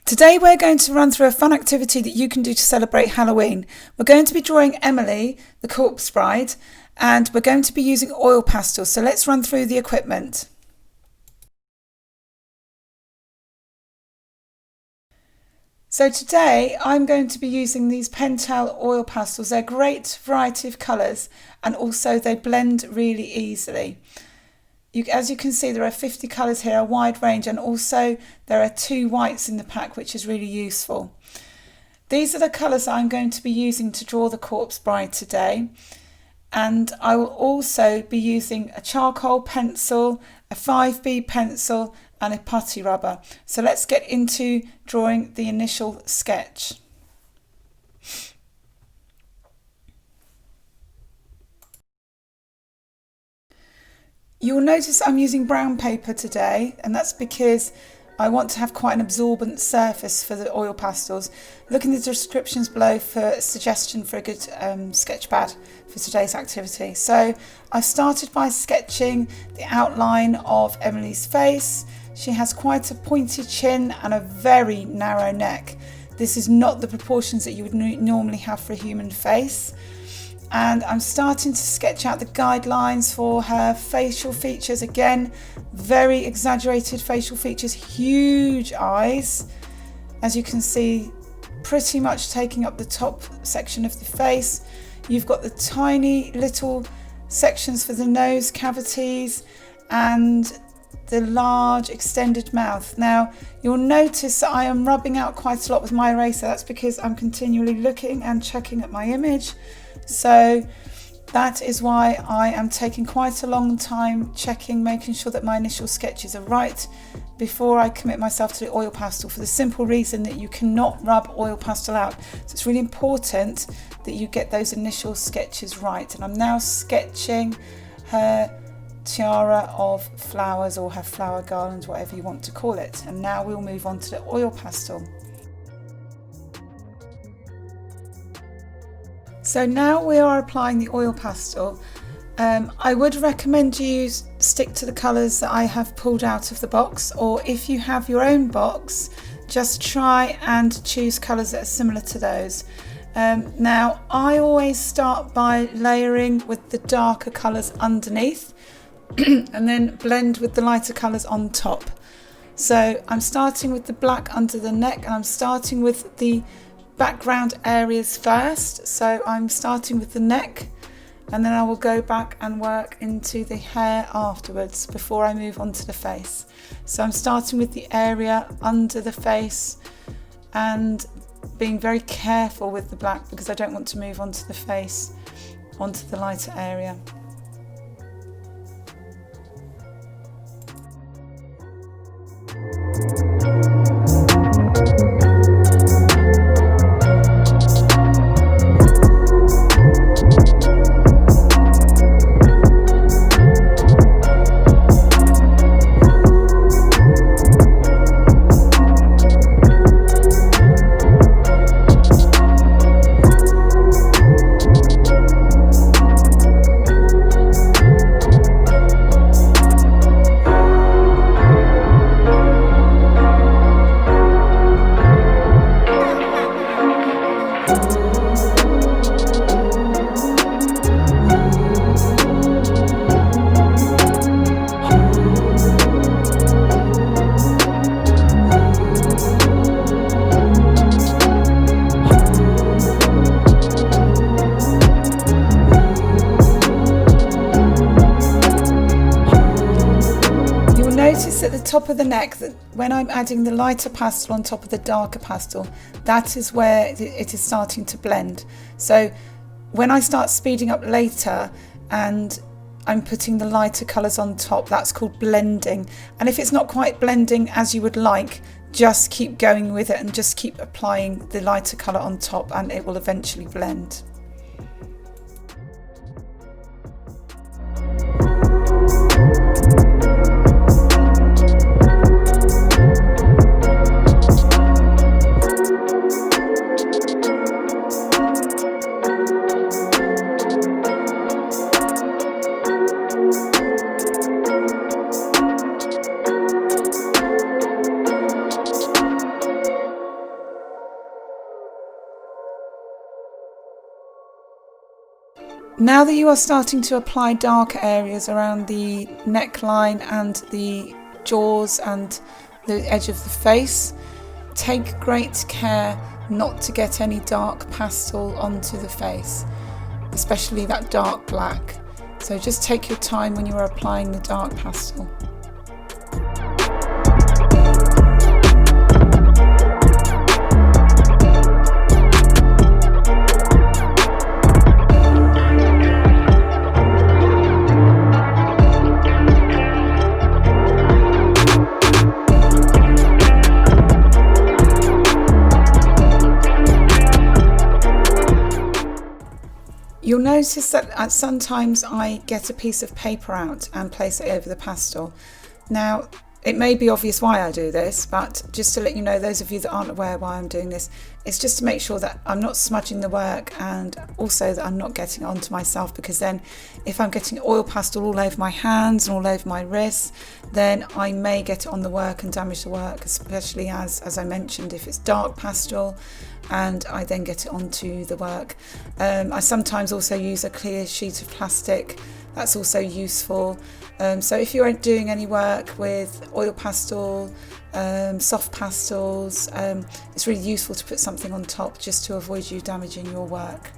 Today we're going to run through a fun activity that you can do to celebrate Halloween. We're going to be drawing Emily, the corpse bride, and we're going to be using oil pastels. So let's run through the equipment. So today I'm going to be using these Pentel oil pastels. They're a great variety of colours and also they blend really easily. As you can see, there are 50 colours here, a wide range, and also there are 2 whites in the pack, which is really useful. These are the colours I'm going to be using to draw the corpse bride today. And I will also be using a charcoal pencil, a 5B pencil and a putty rubber. So let's get into drawing the initial sketch. You'll notice I'm using brown paper today, and that's because I want to have quite an absorbent surface for the oil pastels. Look in the descriptions below for a suggestion for a good sketch pad for today's activity. So I've started by sketching the outline of Emily's face. She has quite a pointy chin and a very narrow neck. This is not the proportions that you would normally have for a human face. And I'm starting to sketch out the guidelines for her facial features. Again, very exaggerated facial features, huge eyes, as you can see, pretty much taking up the top section of the face. You've got the tiny little sections for the nose cavities and the large extended mouth. Now you'll notice that I am rubbing out quite a lot with my eraser. That's because I'm continually looking and checking at my image. So that is why I am taking quite a long time checking, making sure that my initial sketches are right before I commit myself to the oil pastel, for the simple reason that you cannot rub oil pastel out. So it's really important that you get those initial sketches right. And I'm now sketching her tiara of flowers, or her flower garland, whatever you want to call it. And now we'll move on to the oil pastel. So now we are applying the oil pastel. I would recommend you stick to the colours that I have pulled out of the box, or if you have your own box, just try and choose colours that are similar to those. Now I always start by layering with the darker colours underneath and then blend with the lighter colours on top. So I'm starting with the black under the neck, and I'm starting with the background areas first. So I'm starting with the neck, and then I will go back and work into the hair afterwards before I move on to the face. So I'm starting with the area under the face and being very careful with the black because I don't want to move onto the face, onto the lighter area. Notice at the top of the neck that when I'm adding the lighter pastel on top of the darker pastel, that is where it is starting to blend. So when I start speeding up later and I'm putting the lighter colours on top, that's called blending. And if it's not quite blending as you would like, just keep going with it and just keep applying the lighter colour on top, and it will eventually blend. Now that you are starting to apply darker areas around the neckline and the jaws and the edge of the face, take great care not to get any dark pastel onto the face, especially that dark black. So just take your time when you are applying the dark pastel. You'll notice that sometimes I get a piece of paper out and place it over the pastel. Now, it may be obvious why I do this, but just to let you know, those of you that aren't aware why I'm doing this, it's just to make sure that I'm not smudging the work, and also that I'm not getting it onto myself, because then if I'm getting oil pastel all over my hands and all over my wrists, then I may get it on the work and damage the work, especially as I mentioned, if it's dark pastel and I then get it onto the work. I sometimes also use a clear sheet of plastic. That's also useful. So if you're doing any work with oil pastel, soft pastels, it's really useful to put something on top just to avoid you damaging your work.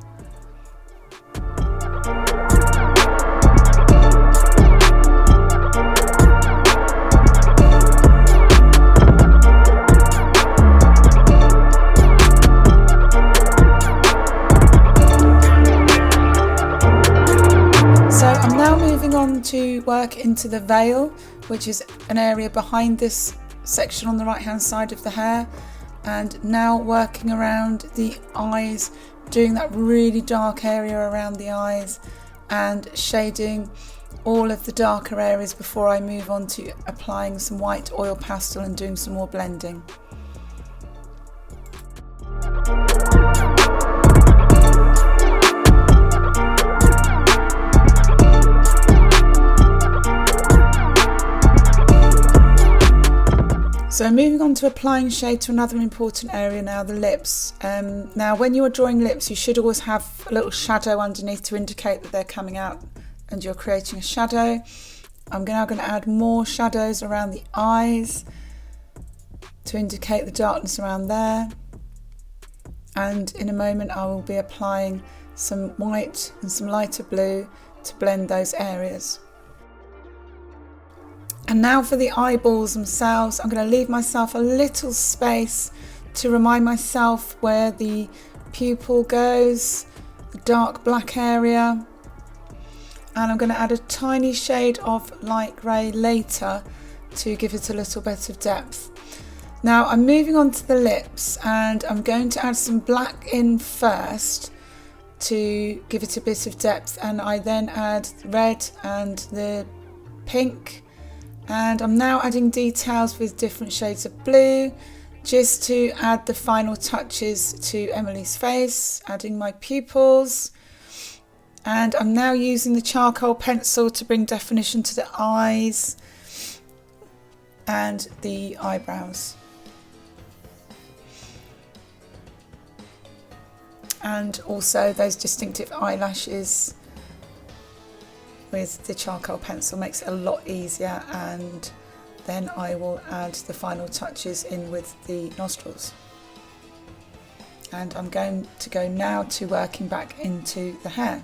To work into the veil, which is an area behind this section on the right hand side of the hair, and now working around the eyes, doing that really dark area around the eyes and shading all of the darker areas before I move on to applying some white oil pastel and doing some more blending. So moving on to applying shade to another important area now, the lips. Now when you are drawing lips, you should always have a little shadow underneath to indicate that they're coming out and you're creating a shadow. I'm now going to add more shadows around the eyes to indicate the darkness around there. And in a moment I will be applying some white and some lighter blue to blend those areas. And now for the eyeballs themselves, I'm going to leave myself a little space to remind myself where the pupil goes, the dark black area. And I'm going to add a tiny shade of light grey later to give it a little bit of depth. Now I'm moving on to the lips, and I'm going to add some black in first to give it a bit of depth, and I then add red and the pink. And I'm now adding details with different shades of blue just to add the final touches to Emily's face, adding my pupils. And I'm now using the charcoal pencil to bring definition to the eyes and the eyebrows. And also those distinctive eyelashes with the charcoal pencil makes it a lot easier, and then I will add the final touches in with the nostrils. And I'm going to go now to working back into the hair.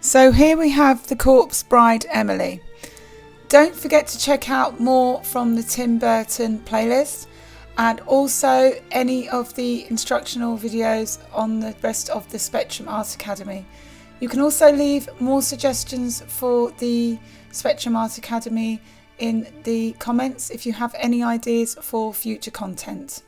So here we have the Corpse Bride Emily. Don't forget to check out more from the Tim Burton playlist and also any of the instructional videos on the rest of the Spectrum Art Academy. You can also leave more suggestions for the Spectrum Art Academy in the comments if you have any ideas for future content.